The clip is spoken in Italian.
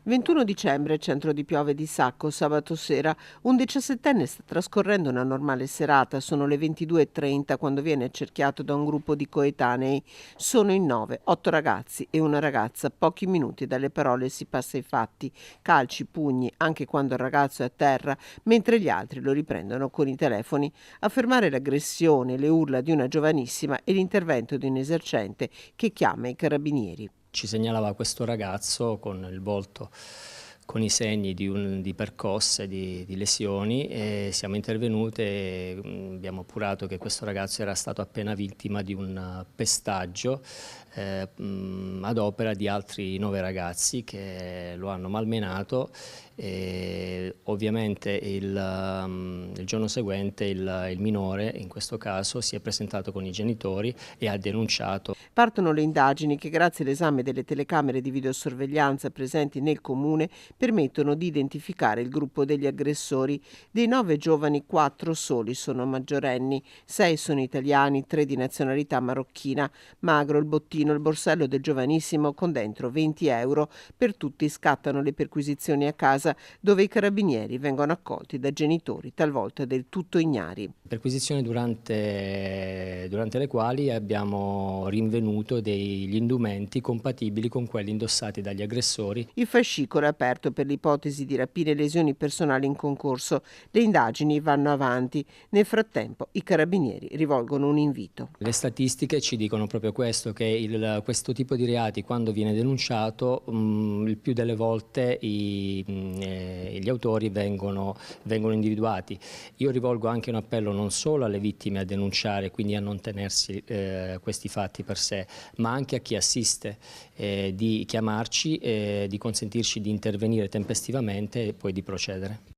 21 dicembre, centro di Piove di Sacco, sabato sera. Un 17enne sta trascorrendo una normale serata. Sono le 22:30 quando viene accerchiato da un gruppo di coetanei. Sono in 9, 8 ragazzi e una ragazza. Pochi minuti dalle parole si passa ai fatti. Calci, pugni, anche quando il ragazzo è a terra, mentre gli altri lo riprendono con i telefoni. A fermare l'aggressione, le urla di una giovanissima e l'intervento di un esercente che chiama i carabinieri. Ci segnalava questo ragazzo con il volto, con i segni di percosse, di lesioni, e siamo intervenuti e abbiamo appurato che questo ragazzo era stato appena vittima di un pestaggio ad opera di altri 9 ragazzi che lo hanno malmenato. E ovviamente il giorno seguente il minore, in questo caso, si è presentato con i genitori e ha denunciato. Partono le indagini che, grazie all'esame delle telecamere di videosorveglianza presenti nel comune, permettono di identificare il gruppo degli aggressori. Dei 9 giovani, 4 soli sono maggiorenni, 6 sono italiani, 3 di nazionalità marocchina. Magro il bottino, il borsello del giovanissimo con dentro 20 euro. Per tutti scattano le perquisizioni a casa, dove i carabinieri vengono accolti da genitori talvolta del tutto ignari. Perquisizioni durante le quali abbiamo rinvenuto degli indumenti compatibili con quelli indossati dagli aggressori. Il fascicolo è aperto per l'ipotesi di rapine e lesioni personali in concorso. Le indagini vanno avanti. Nel frattempo i carabinieri rivolgono un invito. Le statistiche ci dicono proprio questo, che questo tipo di reati, quando viene denunciato, il più delle volte gli autori vengono individuati. Io rivolgo anche un appello non solo alle vittime a denunciare, quindi a non tenersi questi fatti per sé, ma anche a chi assiste, di chiamarci, di consentirci di intervenire tempestivamente e poi di procedere.